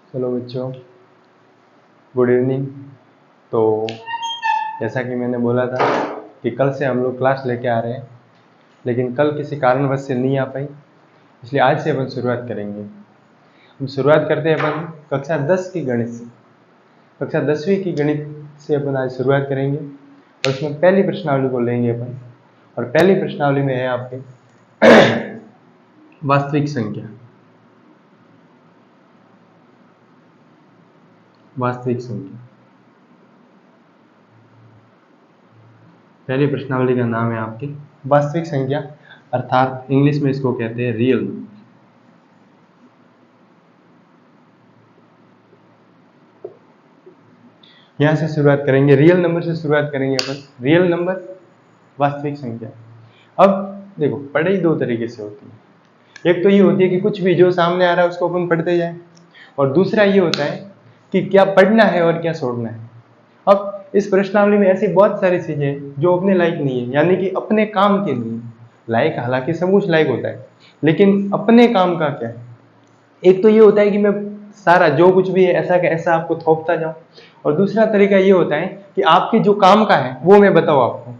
चलो बच्चों, good evening. तो जैसा कि मैंने बोला था कि कल से हम लोग क्लास लेके आ रहे हैं, लेकिन कल किसी कारणवश से नहीं आ पाई, इसलिए आज से अपन शुरुआत करेंगे। हम शुरुआत करते हैं अपन कक्षा 10 की गणित से। कक्षा 10वीं की गणित से अपन आज शुरुआत करेंगे और उसमें पहली प्रश्नावली को लेंगे अपन। और पहली प्रश्नावली में है आपके वास्तविक संख्या। वास्तविक संख्या पहली प्रश्नावली का नाम है आपकी वास्तविक संख्या, अर्थात इंग्लिश में इसको कहते हैं रियल नंबर। यहां से शुरुआत करेंगे, रियल नंबर से शुरुआत करेंगे अपन। रियल नंबर, वास्तविक संख्या। अब देखो, पढ़ाई दो तरीके से होती है। एक तो ये होती है कि कुछ भी जो सामने आ रहा है उसको अपन पढ़ते जाएं, और दूसरा ये होता है कि क्या पढ़ना है और क्या छोड़ना है। अब इस प्रश्नावली में ऐसी बहुत सारी चीजें जो अपने लायक नहीं है, यानी कि अपने काम के नहीं लायक। हालांकि सब कुछ लायक होता है, लेकिन अपने काम का क्या है। एक तो ये होता है कि मैं सारा जो कुछ भी है ऐसा का ऐसा आपको थोपता जाऊं, और दूसरा तरीका ये होता है कि आपके जो काम का है वो मैं बताऊं आपको,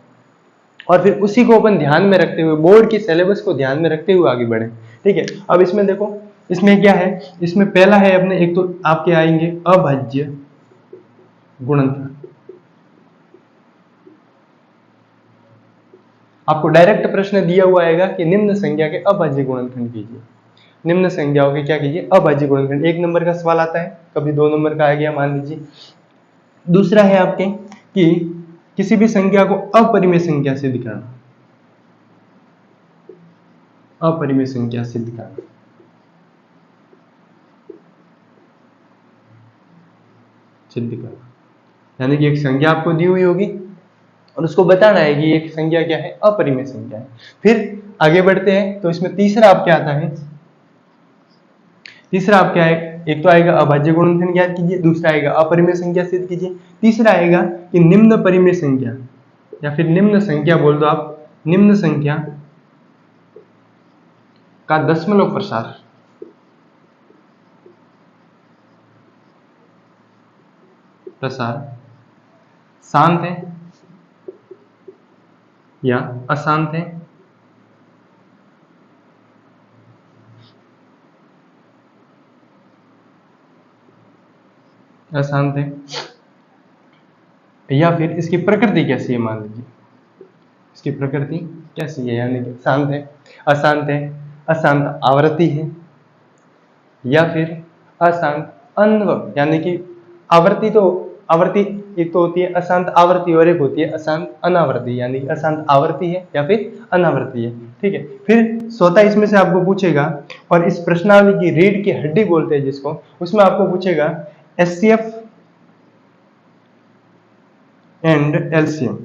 और फिर उसी को अपन ध्यान में रखते हुए, बोर्ड के सिलेबस को ध्यान में रखते हुए आगे बढ़े। ठीक है। अब इसमें देखो, इसमें क्या है, इसमें पहला है अपने, एक तो आपके आएंगे अभाज्य गुणनफल। आपको डायरेक्ट प्रश्न दिया हुआ आएगा कि निम्न संख्या के अभाज्य गुणनखंड कीजिए। निम्न संख्याओं के क्या कीजिए, अभाज्य गुणनखंड। एक नंबर का सवाल आता है, कभी 2 नंबर का आ गया मान लीजिए। दूसरा है आपके कि किसी भी संख्या को अपरिमेय संख्या सिद्ध करना। अपरिमेय संख्या सिद्ध करना, सिद्ध करना, यानी कि एक संख्या आपको दी हुई होगी और उसको बताना है कि एक संख्या क्या है, अपरिमेय संख्या है। फिर आगे बढ़ते हैं तो इसमें तीसरा आप क्या आता है, तीसरा आप क्या है, एक तो आएगा अभाज्य गुणनखंड ज्ञात कीजिए, दूसरा आएगा अपरिमेय संख्या सिद्ध कीजिए, तीसरा आएगा कि निम्न परिमेय संख्या या फिर निम्न संख्या बोल दो आप, निम्न संख्या का दशमलव प्रसार शांत है या अशांत है। अशांत है, या फिर इसकी प्रकृति कैसी है, मान लीजिए इसकी प्रकृति कैसी है, यानी कि शांत है, अशांत है, अशांत आवृत्ति है, या फिर अशांत अनुभव, यानी कि आवृत्ति तो आवृत्ति एक तो होती है अशांत आवृत्ति और एक होती है अशांत अनावृत्ति, यानी अशांत आवृत्ति है या फिर अनावृत्ति है। ठीक है। फिर स्वतः इसमें से आपको पूछेगा, और इस प्रश्नावली की रीढ़ की हड्डी बोलते हैं जिसको, उसमें आपको पूछेगा एचसीएफ एंड एलसीएम।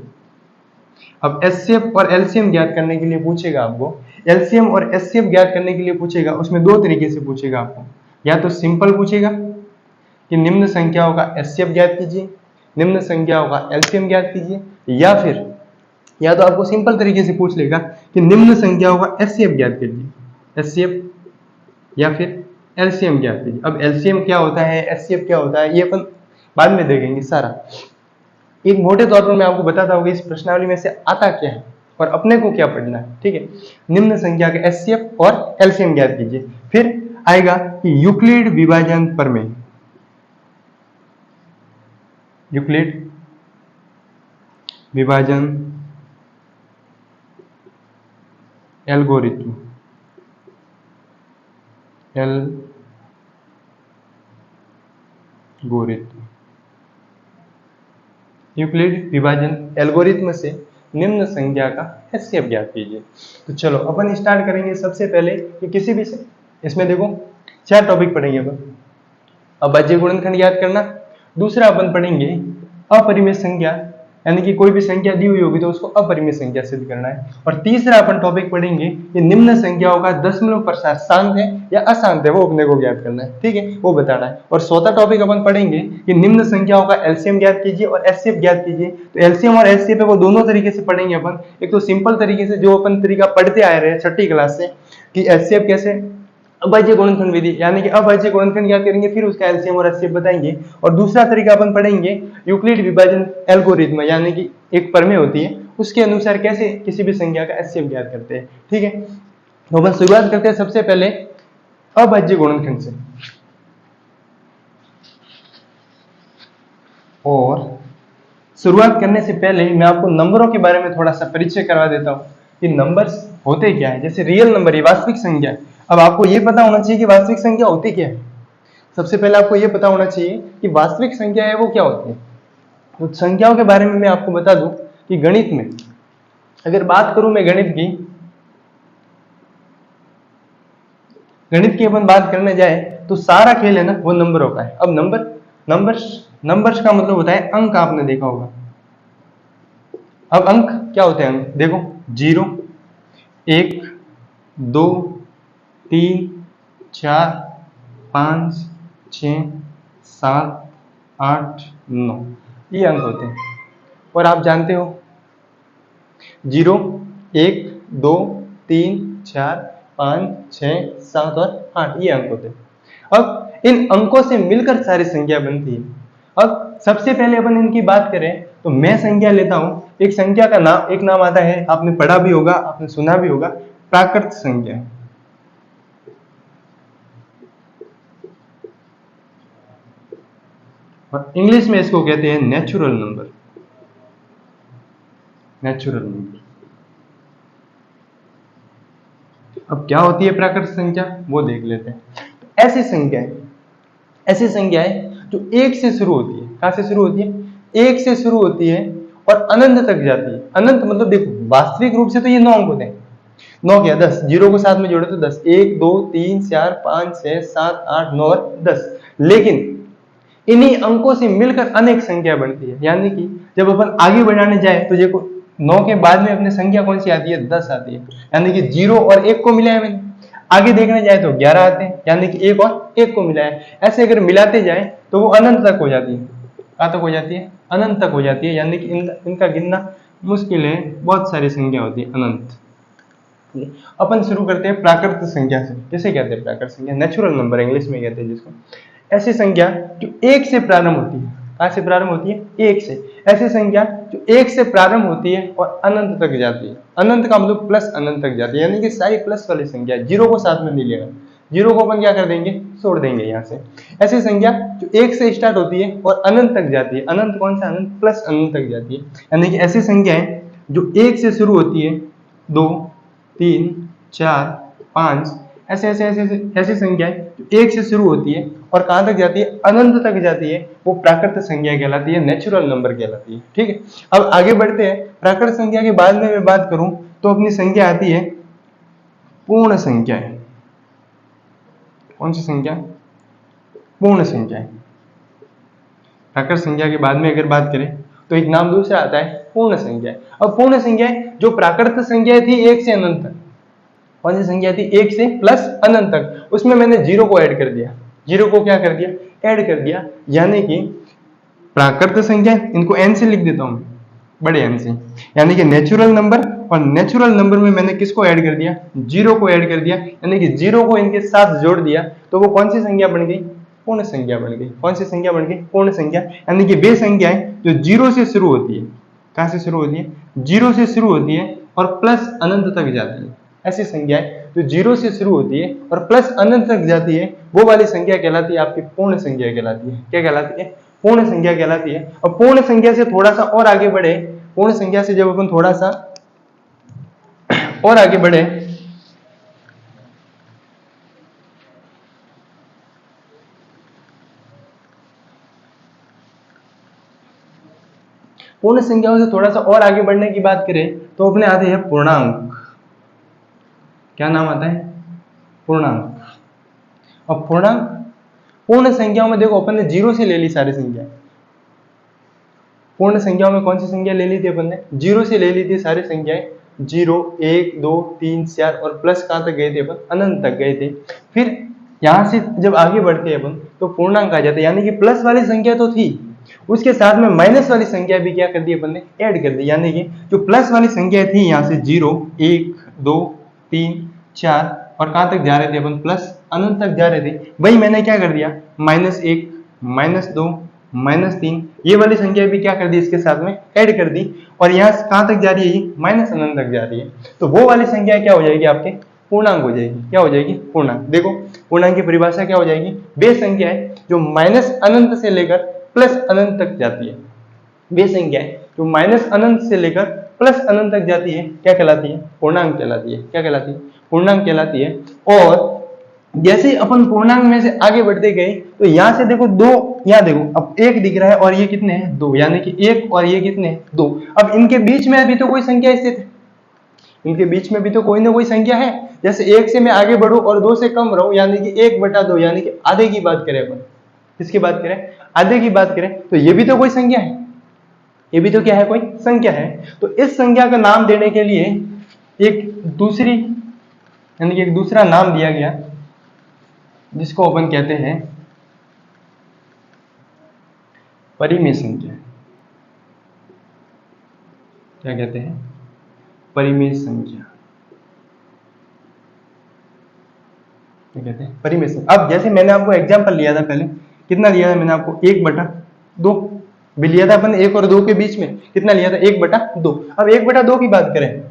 अब एचसीएफ और एलसीएम ज्ञात करने के लिए पूछेगा आपको, एलसीएम और एचसीएफ ज्ञात करने के लिए पूछेगा, उसमें दो तरीके से पूछेगा आपको। या तो सिंपल पूछेगा कि निम्न संख्याओं का एचसीएफ ज्ञात कीजिए, निम्न संख्याओं का एलसीएम ज्ञात कीजिए, या फिर या तो आपको सिंपल तरीके से पूछ लेगा कि निम्न संख्याओं का एचसीएफ ज्ञात कीजिए, एचसीएफ या फिर एलसीएम ज्ञात कीजिए। अब एलसीएम क्या होता है, एचसीएफ क्या होता है, ये अपन बाद में देखेंगे सारा। एक मोटे तौर पर मैं आपको बताता हूँ कि इस प्रश्नावली में से आता क्या है और अपने को क्या पढ़ना है। ठीक है। निम्न संख्या के एचसीएफ और एलसीएम ज्ञात कीजिए। फिर आएगा कि यूक्लिड विभाजन प्रमेय, यूक्लिड विभाजन एल्गोरिथम, यूक्लिड विभाजन एल्गोरिथम से निम्न संख्या का एचसीएफ ज्ञात कीजिए। तो चलो अपन स्टार्ट करेंगे सबसे पहले कि किसी भी इसमें देखो 4 टॉपिक पढ़ेंगे अपन। अभाज्य गुणनखंड ज्ञात करना, दूसरा अपन पढ़ेंगे अपरिमेय संख्या, यानी कि कोई भी संख्या दी हुई होगी तो उसको अपरिमेय संख्या सिद्ध करना है, और तीसरा अपन टॉपिक पढ़ेंगे कि निम्न संख्याओं का दशमलव प्रसार शांत है या अशांत है, वो अपने को ज्ञात करना है। ठीक है, वो बताना है। और चौथा टॉपिक अपन पढ़ेंगे कि निम्न संख्याओं का एलसीएम ज्ञात कीजिए और एचसीएफ ज्ञात कीजिए। तो एलसीएम और एचसीएफ है वो दोनों तरीके से पढ़ेंगे अपन। एक तो सिंपल तरीके से जो अपन तरीका पढ़ते आ रहे हैं 6ठी क्लास से कि एचसीएफ कैसे अभाज्य गुणनखंड विधि, यानी कि अभाज्य गुणनखंड क्या करेंगे, फिर उसका एलसीएम और एचसीएफ बताएंगे। और दूसरा तरीका अपन पढ़ेंगे यूक्लिड विभाजन एल्गोरिथम, यानी कि एक प्रमेय होती है, उसके अनुसार कैसे किसी भी संख्या का एचसीएफ ज्ञात करते हैं। ठीक है, तो अपन शुरुआत करते हैं सबसे पहले अभाज्य गुणनखंड से। और शुरुआत करने से पहले मैं आपको नंबरों के बारे में थोड़ा सा परिचय करवा देता हूँ कि नंबर्स होते क्या है। जैसे रियल नंबर, ये वास्तविक संख्या है। अब आपको ये पता होना चाहिए कि वास्तविक संख्या होती क्या है। सबसे पहले आपको ये पता होना चाहिए कि वास्तविक संख्या है वो क्या होती है। तो संख्याओं के बारे में मैं आपको बता दूं कि गणित में अगर बात करूं मैं गणित की अपन बात करने जाए तो सारा खेल है ना वो नंबरों का है। अब नंबर्स का मतलब होता है अंक, आपने देखा होगा। अब अंक क्या होते हैं, अंक देखो 0 1 2 3 4 5 6 7 8 9, ये अंक होते हैं। और आप जानते हो 0 1 2 3 4 5 6 7 और 8 ये अंक होते हैं। अब इन अंकों से मिलकर सारी संख्या बनती है। अब सबसे पहले अपन इनकी बात करें तो मैं संख्या लेता हूं। एक संख्या का नाम, एक नाम आता है, आपने पढ़ा भी होगा, आपने सुना भी होगा, प्राकृत संख्या। और इंग्लिश में इसको कहते हैं नेचुरल नंबर। Natural number. अब क्या होती है प्राकृत संख्या, वो देख लेते हैं। तो ऐसी संख्याएं जो एक से शुरू होती है। कहां से शुरू होती है, एक से शुरू होती है और अनंत तक जाती है। अनंत मतलब देखो वास्तविक रूप से तो ये 9 अंक होते हैं। 9 क्या 10, 0 को साथ में जोड़े तो 10, 1 2 3 4 5 6 7 8 9 और 10। लेकिन इन्हीं अंकों से मिलकर अनेक संख्या बनती है। यानी कि जब अपन आगे बढ़ाने जाए तो देखो 9 के बाद में अपनी संख्या कौन सी आती है, 10 आती है। यानी कि 0 और 1 को मिलाया मैंने। आगे देखने जाए तो 11 आते हैं, यानी कि 1 और 1 को मिलाया। ऐसे अगर मिलाते जाए तो वो अनंत तक हो जाती है। कहां तक हो जाती है, अनंत तक हो जाती है। यानी कि इनका गिनना मुश्किल है, बहुत सारी संख्या होती है अनंत। अपन शुरू करते हैं प्राकृत संख्या से। किसे कहते हैं प्राकृत संख्या, नेचुरल नंबर इंग्लिश में कहते हैं जिसको। ऐसी संख्या जो एक से प्रारंभ होती है। कहां से प्रारंभ होती है, एक से। ऐसी संख्या जो एक से प्रारंभ होती है और अनंत तक जाती है। अनंत का मतलब प्लस अनंत तक जाती है, यानी कि सारी प्लस वाली संख्या, 0 को साथ में नहीं लेगा। 0 को अपन क्या कर देंगे, छोड़ देंगे यहाँ से। ऐसी संख्या जो एक से स्टार्ट होती है और अनंत तक जाती है। अनंत कौन सा, अनंत प्लस अनंत तक जाती है। यानी कि ऐसी संख्याएं जो एक से शुरू होती है, 2 3 4 5, ऐसी संख्याएं जो एक से शुरू होती है और कहां तक जाती है, अनंत तक जाती है, वो प्राकृत संख्या कहलाती है, नेचुरल नंबर कहलाती है। ठीक है, अब आगे बढ़ते हैं। प्राकृत संख्या के बाद में मैं बात करूं तो अपनी संख्या आती है पूर्ण संख्या। कौन सी संख्या, पूर्ण संख्या। प्राकृत संख्या के बाद में अगर बात करें तो एक नाम दूसरा आता है पूर्ण संख्या। अब पूर्ण संख्या जो प्राकृत संख्या थी एक से अनंत तक, कौन सी संख्या थी, एक से प्लस अनंत तक, उसमें मैंने 0 को ऐड कर दिया। 0 को क्या कर दिया, ऐड कर दिया। यानी कि प्राकृत संख्या, इनको n से लिख देता हूं, बड़े n से। यानी कि नेचुरल नंबर, और नेचुरल नंबर में मैंने किसको ऐड कर दिया, 0 को ऐड कर दिया। यानी कि 0 को इनके साथ जोड़ दिया तो वो कौन सी संख्या बन गई, पूर्ण संख्या बन गई। कौन सी संख्या बन गई, पूर्ण संख्या। यानी कि वे संख्याएं जो 0 से शुरू होती है, कहां से शुरू होती है, 0 से शुरू होती है और प्लस अनंत तक जाती है। ऐसी संख्याएं जो 0 से शुरू होती है और प्लस अनंत तक जाती है, वो वाली संख्या कहलाती है आपकी पूर्ण संख्या कहलाती है। क्या कहलाती है, पूर्ण संख्या कहलाती है। और पूर्ण संख्या से थोड़ा सा और आगे बढ़े, पूर्ण संख्या से जब अपन थोड़ा सा और आगे बढ़े पूर्ण संख्याओं से थोड़ा सा और आगे बढ़ने की बात करें तो अपने आते हैं पूर्णांक। क्या नाम आता है, पूर्णांक। अब पूर्ण संख्याओं में देखो अपन ने 0 से ले ली सारी संख्या। पूर्ण संख्याओं में कौन सी संख्या ले ली थी अपन ने, 0 से ले ली थी सारी संख्याएं। 0 1 2 3 4 और प्लस कहां तक गए थे अपन, अनंत तक गए थे। फिर यहां से जब आगे बढ़ते हैं अपन तो पूर्णांक आ जाते हैं। यानी कि प्लस वाली संख्या तो थी, उसके साथ में माइनस वाली संख्या भी क्या कर दी अपन ने, ऐड कर दी। यानी कि जो प्लस वाली संख्या थी यहाँ से 0 1 2 3 4 और कहां तक जा रहे थे अपन, प्लस अनंत तक जा रहे थे, वही मैंने क्या कर दिया, -1, -2, -3 ये वाली संख्या भी क्या कर दी, इसके साथ में ऐड कर दी, और यहाँ कहाँ तक जा रही है, ये माइनस अनंत तक जा रही है। तो वो वाली संख्या क्या हो जाएगी, आपके पूर्णांक हो जाएगी। क्या हो जाएगी, पूर्णांक। देखो पूर्णांक की परिभाषा क्या हो जाएगी, वे संख्या है जो माइनस अनंत से लेकर प्लस अनंत तक जाती है। वे संख्या है जो माइनस अनंत से लेकर प्लस अनंत तक जाती है, क्या कहलाती है, पूर्णांक कहलाती है। क्या कहलाती है, पूर्णांक कहलाती है। और जैसे ही अपन पूर्णांक में से आगे बढ़ते गए तो यहाँ से देखो दो, यहाँ देखो अब एक दिख रहा है और ये कितने हैं, दो, यानी कि एक और ये कितने हैं, दो। अब इनके बीच में अभी तो कोई संख्या स्थित है, इनके बीच में भी तो कोई ना कोई संख्या है। जैसे एक से मैं आगे बढ़ूं और दो से कम रहूं, यानी कि 1/2, यानी कि आधे की बात करें अपन, किसकी बात करें, आधे की बात करें, तो ये भी तो कोई संख्या है, ये भी तो क्या है, कोई संख्या है। तो इस संख्या का नाम देने के लिए एक दूसरी, यानी कि एक दूसरा नाम दिया गया, जिसको अपन कहते हैं परिमेय संख्या। क्या कहते हैं, परिमेय संख्या। क्या कहते हैं, परिमेय संख्या। अब जैसे मैंने आपको एग्जांपल लिया था पहले, कितना लिया था मैंने आपको, 1/2 भी लिया था अपन, 1 और 2 के बीच में कितना लिया था, 1/2। अब 1/2 की बात करें,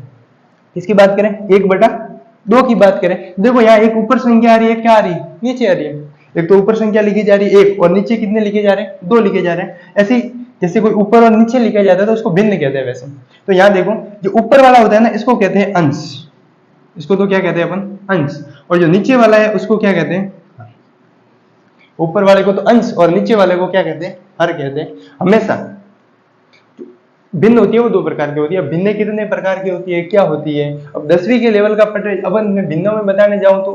किसकी बात करें, 1/2 की बात करें। देखो यहाँ एक ऊपर संख्या आ रही है, क्या आ रही है, नीचे आ रही है। एक तो ऊपर संख्या लिखी जा रही है 1, और नीचे कितने लिखे जा रहे हैं, 2 लिखे जा रहे हैं। ऐसे जैसे कोई ऊपर और नीचे लिखा जाता है तो उसको भिन्न कहते हैं वैसे। तो यहाँ देखो जो ऊपर वाला होता है ना, इसको कहते हैं अंश, इसको तो क्या कहते हैं अपन, अंश। और जो नीचे वाला है उसको क्या कहते हैं, ऊपर वाले को तो अंश और नीचे वाले को क्या कहते हैं, हर कहते हैं। हमेशा भिन्न होती है वो 2 प्रकार की होती है। भिन्न कितने प्रकार की होती है, क्या होती है, अब 10वीं के लेवल का पढ़ रहे, अपन मैं भिन्नों में बताने जाऊं तो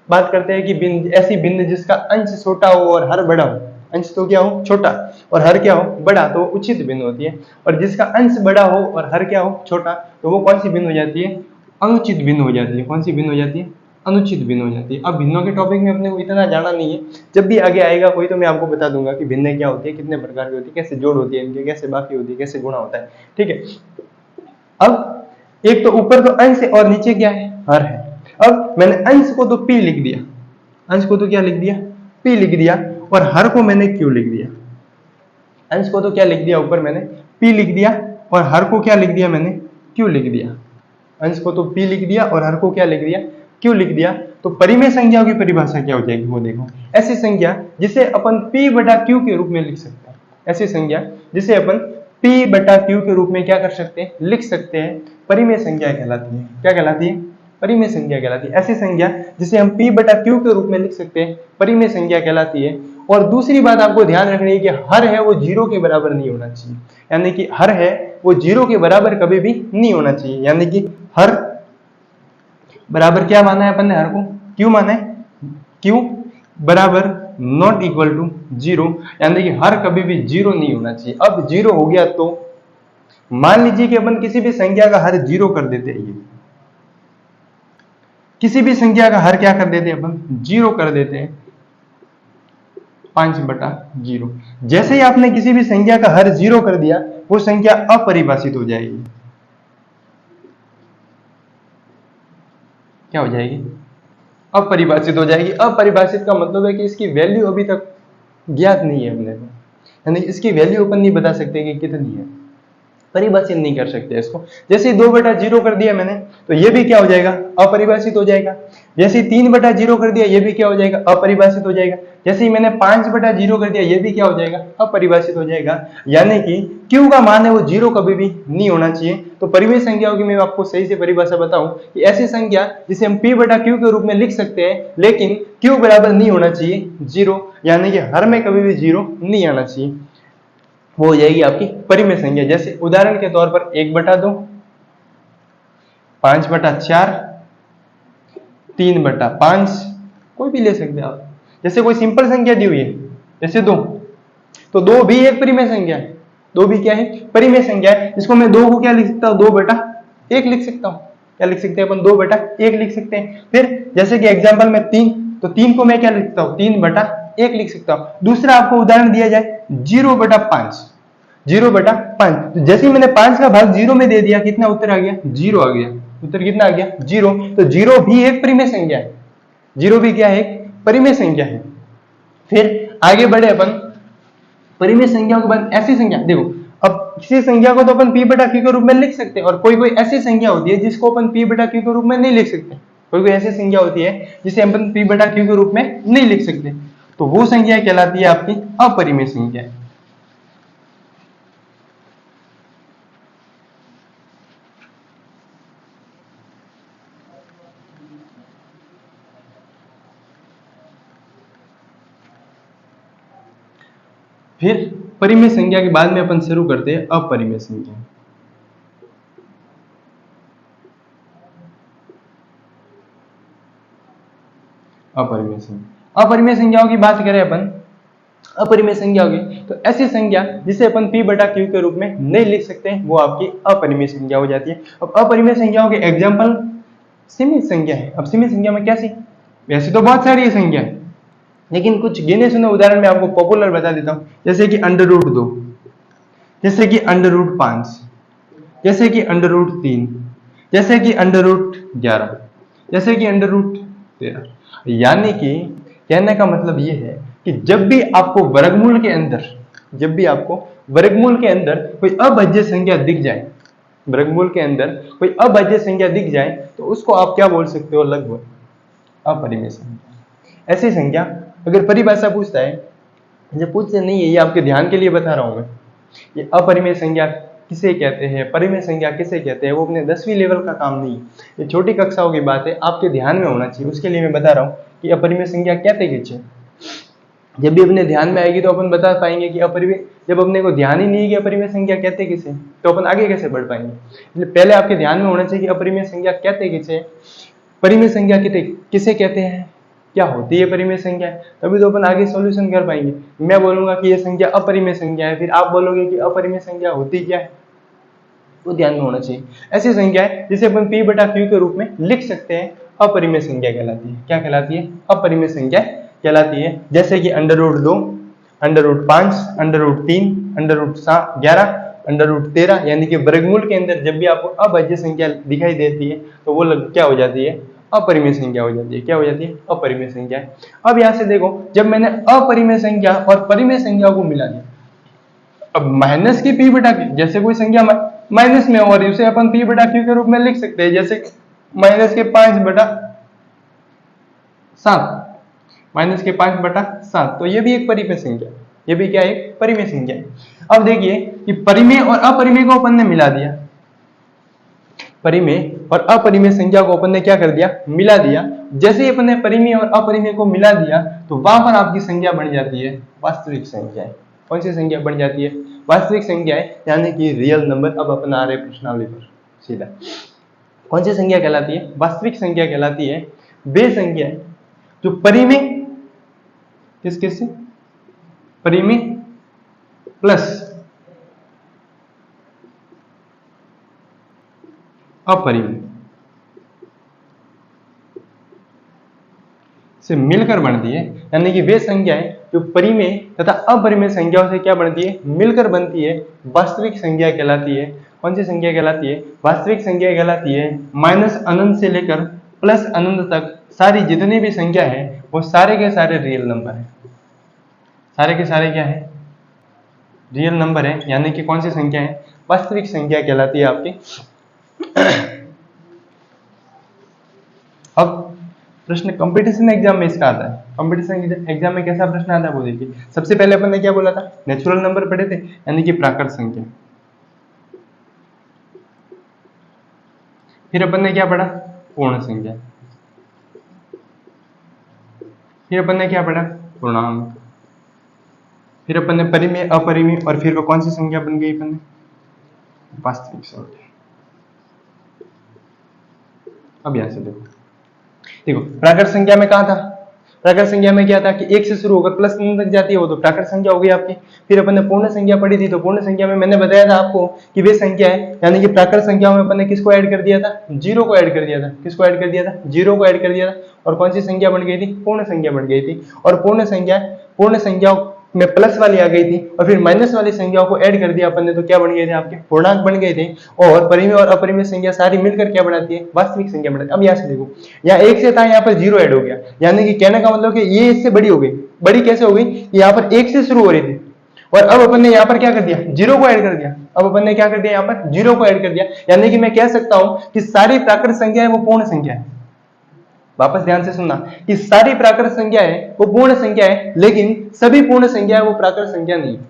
बात करते हैं कि भिन्न ऐसी भिन्न जिसका अंश छोटा हो और हर बड़ा हो। अंश तो क्या हो, छोटा, और हर क्या हो, बड़ा, तो उचित भिन्न होती है। और जिसका अंश बड़ा हो और हर क्या हो, छोटा, तो वो कौन सी भिन्न हो जाती है, अनुचित भिन्न हो जाती है। कौन सी भिन्न हो जाती है, अनुचित भिन्न हो जाती है। अब भिन्नों के टॉपिक में अपने को इतना जाना नहीं है, जब भी आगे आएगा कोई तो मैं आपको बता दूंगा कि भिन्न क्या होती है, कितने प्रकार की होती है, कैसे जोड़ होती है इनके, कैसे बाकी होती है, कैसे गुणा होता है। ठीक है। अब एक तो ऊपर तो अंश है और नीचे क्या है, हर है। अब मैंने अंश को तो p लिख दिया, अंश को तो क्या लिख दिया, p लिख दिया, और हर को मैंने q लिख दिया। अंश को तो क्या लिख दिया, ऊपर मैंने p लिख दिया, और हर को क्या लिख दिया, मैंने q लिख दिया। अंश को तो p लिख दिया और हर को क्या लिख दिया, q लिख दिया। तो परिमेय संख्याओं की परिभाषा क्या हो जाएगी, वो देखो। ऐसी संख्या जिसे अपन p/q के रूप में लिख सकते हैं, ऐसी संख्या जिसे अपन p/q के रूप में क्या कर सकते हैं, लिख सकते हैं, परिमेय संख्या कहलाती है। क्या कहलाती है, परिमेय संख्या कहलाती है। ऐसी संख्या जिसे हम p/q के रूप में लिख सकते हैं, परिमेय संख्या कहलाती है। और दूसरी बात आपको ध्यान रखनी है कि हर है वो 0 के बराबर नहीं होना चाहिए, यानी कि हर है वो 0 के बराबर कभी भी नहीं होना चाहिए। यानी कि हर बराबर क्या माना है अपन ने, हर को q माना है, q बराबर नॉट इक्वल टू 0, यानी कि हर कभी भी 0 नहीं होना चाहिए। अब 0 हो गया तो मान लीजिए कि अपन किसी भी संख्या का हर 0 कर देते हैं, किसी भी संख्या का हर क्या कर देते हैं अपन, 0 कर देते हैं, 5/0। जैसे ही आपने किसी भी संख्या का हर 0 कर दिया, वो संख्या अपरिभाषित हो जाएगी। क्या हो जाएगी, अपरिभाषित हो जाएगी। अपरिभाषित का मतलब है कि इसकी वैल्यू अभी तक ज्ञात नहीं है अपने को, यानी इसकी वैल्यू अपन नहीं बता सकते कि कितनी है, परिभाषित नहीं कर सकते इसको। जैसे 2/0 कर दिया मैंने, तो ये भी क्या हो जाएगा, अपरिभाषित हो जाएगा। जैसे 3/0 कर दिया, ये भी क्या हो जाएगा, अपरिभाषित हो जाएगा। जैसे ही मैंने 5/0 कर दिया, ये भी क्या हो जाएगा, अपरिभाषित हो जाएगा। यानी कि q का मान है वो 0 कभी भी नहीं होना चाहिए। तो परिमेय संख्याओं की मैं आपको सही से परिभाषा बताऊं कि ऐसी संख्या जिसे हम p/q के रूप में लिख सकते हैं, लेकिन q बराबर नहीं होना चाहिए 0, यानी कि हर में कभी भी 0 नहीं आना चाहिए, वो हो जाएगी आपकी परिमेय संख्या। जैसे उदाहरण के तौर पर 1/2, 5/4, 3/5, कोई भी ले सकते हैं आप। जैसे कोई सिंपल संख्या दी हुई है, जैसे 2, तो 2 भी एक परिमेय संख्या है, 2 भी क्या है, परिमेय संख्या है। इसको मैं 2 को क्या लिख सकता हूँ, 2/1 लिख सकता हूँ। क्या लिख सकते हैं अपन, 2/1 लिख सकते हैं। फिर जैसे कि एग्जाम्पल में 3, तो 3 को मैं क्या लिख सकता हूँ, 3/1 लिख सकता हूँ। दूसरा आपको उदाहरण दिया जाए 0/5, 0/5। जैसे ही मैंने 5 का भाग 0 में दे दिया, कितना उत्तर आ गया, 0 आ गया। उत्तर कितना आ गया, 0। तो 0 भी एक परिमेय संख्या है, 0 भी क्या है, एक परिमेय संख्या है। फिर आगे बढ़े अपन, परिमेय संख्याओं के बाद ऐसी संख्या, देखो अब किसी संख्या को तो अपन p बटा q के रूप में लिख सकते हैं, और कोई कोई ऐसी संख्या होती है जिसको अपन p बटा q के रूप में नहीं लिख सकते। कोई कोई ऐसी संख्या होती है जिसे अपन p बटा q के रूप में नहीं लिख सकते, तो वो संख्या कहलाती है आपकी अपरिमेय संख्या। फिर परिमेय संख्या के बाद में अपन शुरू करते हैं अपरिमेय संख्या। अपरिमेय संख्या, अपरिमेय संख्याओं की बात करें अपन, अपरिमेय संख्या होगी तो ऐसी संख्या जिसे अपन p बटा q के रूप में नहीं लिख सकते हैं, वो आपकी अपरिमेय संख्या हो जाती है। अब अपरिमेय संख्याओं के एग्जाम्पल सीमित संख्या है। अब सीमित संख्या में कैसी, वैसे तो बहुत सारी संख्या है, लेकिन कुछ गिने चुने उदाहरण में आपको पॉपुलर बता देता हूं, जैसे कि √2, जैसे कि √5, जैसे कि √3, जैसे कि √11, जैसे कि √13। यानी कि कहने का मतलब ये है कि जब भी आपको वर्गमूल के अंदर, जब भी आपको वर्गमूल के अंदर कोई अभाज्य संख्या दिख जाए, वर्गमूल के अंदर कोई अभाज्य संख्या दिख जाए, तो उसको आप क्या बोल सकते हो, लगभग अपरिमेय संख्या। ऐसी संख्या अगर परिभाषा पूछता है, जब पूछते नहीं है, ये आपके ध्यान के लिए बता रहा हूं मैं, ये अपरिमेय संख्या किसे कहते हैं, परिमेय संख्या किसे कहते हैं, वो अपने 10वीं लेवल का काम नहीं है, ये छोटी कक्षाओं की बात है, आपके ध्यान में होना चाहिए, उसके लिए मैं बता रहा हूँ कि अपरिमेय संख्या कहते किसे। जब भी अपने ध्यान में आएगी तो अपन बता पाएंगे कि अपरिमेय, जब अपने को ध्यान ही नहीं है कि अपरिमेय संख्या कहते किसे, तो अपन आगे कैसे बढ़ पाएंगे। इसलिए पहले आपके ध्यान में होना चाहिए कि अपरिमेय संख्या कहते किसे, परिमेय संख्या किसे कहते हैं, क्या होती है परिमेय संख्या, तभी तो अपन आगे सॉल्यूशन कर पाएंगे। मैं बोलूंगा कि ये संख्या अपरिमेय संख्या है, फिर आप बोलोगे कि अपरिमेय संख्या होती क्या है, तो ध्यान में होना चाहिए। ऐसी संख्या है जिसे अपन p बटा q के रूप में लिख सकते हैं, अपरिमेय संख्या कहलाती है। क्या कहलाती है, अपरिमेय संख्या कहलाती है। जैसे कि √2, √5, √3, √11, √13, यानी कि वर्गमूल के अंदर जब भी आपको अभाज्य संख्या दिखाई देती है तो वो क्या हो जाती है, अपरिमेय संख्या हो जाती है। क्या हो जाती है, अपरिमेय संख्या। अब यहां से देखो, जब मैंने अपरिमेय संख्या और परिमेय संख्या को मिला दिया, अब माइनस की p बटा q, जैसे कोई संख्या माइनस में और उसे अपन p बटा q के रूप में लिख सकते हैं, जैसे माइनस के 5/7, तो ये भी एक परिमेय संख्या, ये भी क्या है, एक परिमेय संख्या है। अब देखिए कि परिमेय और अपरिमेय को अपन ने मिला दिया, परिमेय और अपरिमेय संख्या को अपन ने क्या कर दिया, मिला दिया। जैसे ही अपन ने परिमेय और अपरिमेय को मिला दिया तो वहां पर आपकी संख्या बन जाती है वास्तविक संख्या। कौन सी संख्या बन जाती है, वास्तविक संख्या है, यानी कि रियल नंबर। अब अपन आ रहे प्रश्नावली पर सीधा, कौन सी संख्या कहलाती है, वास्तविक संख्या कहलाती है वे संख्या जो परिमेय किसके से, परिमेय प्लस अपरिमेय से मिलकर बनती है, यानी कि वे संख्याएं जो परिमेय तथा अपरिमेय संख्याओं से क्या बनती है, मिलकर बनती है, वास्तविक संख्या कहलाती है। कौन सी संख्या कहलाती है, वास्तविक संख्या कहलाती है। माइनस अनंत से लेकर प्लस अनंत तक सारी जितनी भी संख्या है वो सारे के सारे रियल नंबर है, सारे के सारे क्या है, रियल नंबर है, यानी कि कौन सी संख्या है, वास्तविक संख्या कहलाती है आपकी। अब प्रश्न कंपटीशन एग्जाम में इसका आता है, कंपटीशन एग्जाम में कैसा प्रश्न आता है वो देखिए। सबसे पहले अपन ने क्या बोला था, नेचुरल नंबर पढ़े थे, यानी कि प्राकृत संख्या। फिर अपन ने क्या पढ़ा, पूर्ण संख्या। फिर अपन ने क्या पढ़ा, पूर्णांक। फिर अपन ने परिमेय, अपरिमेय, और फिर वो कौन सी संख्या बन गई अपन ने, वास्तविक संख्या। अब यहां से देखो प्राकृत संख्या में कहा था, प्राकृत संख्या में क्या था कि 1 से शुरू होकर प्लस तक जाती है, वो तो प्राकृत संख्या हो गई आपकी। फिर अपन ने पूर्ण संख्या पढ़ी थी, तो पूर्ण संख्या में मैंने बताया था आपको कि वे संख्या है, यानी कि प्राकृत संख्याओं में अपन ने किसको ऐड कर दिया था, 0 को ऐड कर दिया था। किसको ऐड कर दिया था, 0 को ऐड कर दिया था, और कौन सी संख्या बन गई थी, पूर्ण संख्या बन गई थी। और पूर्ण संख्या में प्लस वाली आ गई थी और फिर माइनस वाली संख्याओं को ऐड कर दिया अपन ने, तो क्या बन गए थे आपके पूर्णांक बन गए थे। और परिमेय और अपरिमेय संख्या सारी मिलकर क्या बनाती है, वास्तविक संख्या बनाती है। अब यहाँ से देखो, यहाँ 1 से था, यहाँ पर 0 ऐड हो गया, यानी कि कहने का मतलब कि ये इससे बड़ी हो गई। बड़ी कैसे हो गई, यहाँ पर 1 से शुरू हो रही थी और अब अपन ने यहाँ पर क्या कर दिया, 0 को ऐड कर दिया। अब अपन ने क्या कर दिया, यहाँ पर 0 को ऐड कर दिया, यानी कि मैं कह सकता हूं कि सारी प्राकृत संख्या है वो पूर्ण संख्या है। वापस ध्यान से सुनना कि सारी प्राकृत संख्या है वो पूर्ण संख्या है, लेकिन सभी पूर्ण संख्या है वो प्राकृत संख्या नहीं है।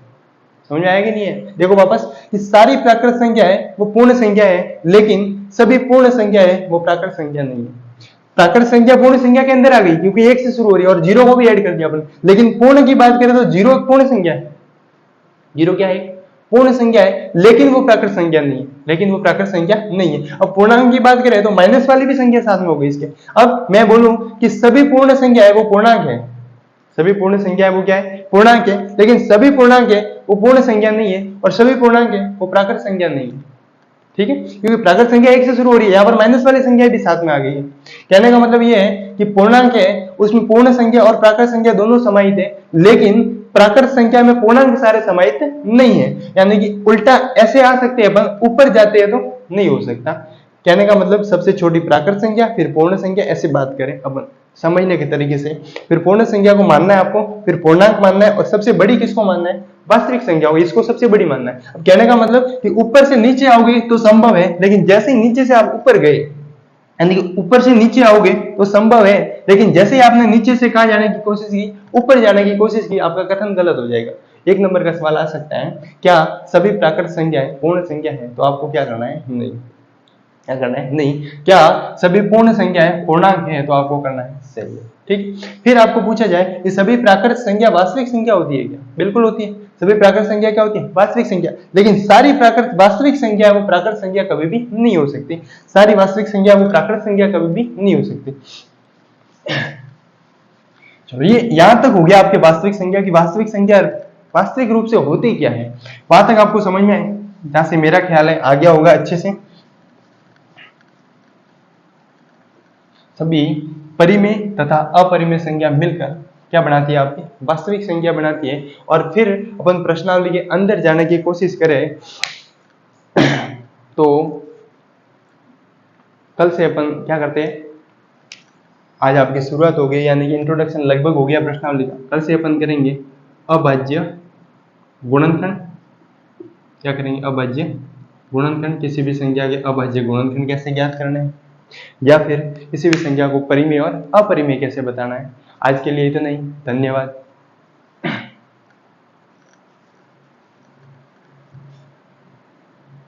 समझ में आएगा नहीं है, देखो वापस कि सारी प्राकृत संख्या है वो पूर्ण संख्या है, लेकिन सभी पूर्ण संख्या है वो प्राकृत संख्या नहीं है। प्राकृत संख्या पूर्ण संख्या के अंदर आ गई क्योंकि 1 से शुरू हो रही है और 0 को भी ऐड कर दिया अपन। लेकिन पूर्ण की बात करें तो 0 पूर्ण संख्या है, 0 क्या है, पूर्ण संख्या है, लेकिन वो प्राकृत संख्या नहीं है, लेकिन वो प्राकृत संख्या नहीं है। अब पूर्णांक की बात करें तो माइनस वाली भी संख्या साथ में हो गई इसके। अब मैं बोलूं कि सभी पूर्ण संख्या है वो पूर्णांक है, सभी पूर्ण संख्या है वो क्या है, पूर्णांक है, लेकिन सभी पूर्णांक है वो पूर्ण संख्या नहीं है और सभी पूर्णांक है वो प्राकृत संख्या नहीं है। ठीक है, क्योंकि प्राकृत संख्या 1 से शुरू हो रही है, यहाँ पर माइनस वाली संख्या भी साथ में आ गई है। कहने का मतलब ये है कि पूर्णांक है उसमें पूर्ण संख्या और प्राकृत संख्या दोनों समाहित है, लेकिन प्राकृत संख्या में पूर्णांक सारे समाहित नहीं है। यानी कि उल्टा ऐसे आ सकते हैं अपन, ऊपर जाते हैं तो नहीं हो सकता। कहने का मतलब सबसे छोटी प्राकृत संख्या, फिर पूर्ण संख्या, ऐसे बात करें अपन समझने के तरीके से। फिर पूर्ण संख्या को मानना है आपको, फिर पूर्णांक मानना है और सबसे बड़ी किसको मानना है, वास्तविक संख्या हो, इसको सबसे बड़ी मानना है। अब कहने का मतलब कि ऊपर से नीचे आओगे तो संभव है, लेकिन जैसे ही नीचे से आप ऊपर गए, यानी कि ऊपर से नीचे आओगे तो संभव है, लेकिन जैसे ही आपने नीचे से कहाँ जाने की कोशिश की, ऊपर जाने की कोशिश की, आपका कथन गलत हो जाएगा। 1 नंबर का सवाल आ सकता है, क्या सभी प्राकृत संख्याएं पूर्ण संख्या है, तो आपको क्या करना है, नहीं, क्या करना है, नहीं। क्या सभी पूर्ण संख्याएं पूर्णांक है, तो आपको करना है सही है। ठीक, फिर आपको पूछा जाए कि सभी प्राकृत संख्या वास्तविक संख्या होती है क्या, बिल्कुल होती है। सभी प्राकृत संख्या क्या होती है, वास्तविक संख्या, लेकिन सारी प्राकृत वास्तविक संख्या वो प्राकृत संख्या कभी भी नहीं हो सकती। सारी वास्तविक संख्या वो प्राकृत संख्या कभी भी नहीं हो सकती। चलो ये यहां तक हो गया आपके वास्तविक संख्या की वास्तविक संख्या वास्तविक रूप से होती क्या है, वहां तक आपको समझ में आए, जहां से मेरा ख्याल है आ गया होगा अच्छे से। सभी परिमेय तथा अपरिमेय संख्या मिलकर क्या बनाती है, आपकी वास्तविक संख्या बनाती है। और फिर अपन प्रश्नावली के अंदर जाने की कोशिश करें तो कल से अपन क्या करते हैं, आज आपकी शुरुआत हो गई, यानी कि इंट्रोडक्शन लगभग हो गया प्रश्नावली का। कल से अपन करेंगे अभाज्य गुणनखंड, क्या करेंगे, अभाज्य गुणनखंड, किसी भी संख्या के अभाज्य गुणनखंड कैसे ज्ञात करना है, या फिर किसी भी संख्या को परिमेय और अपरिमेय कैसे बताना है। आज के लिए इतना ही, धन्यवाद।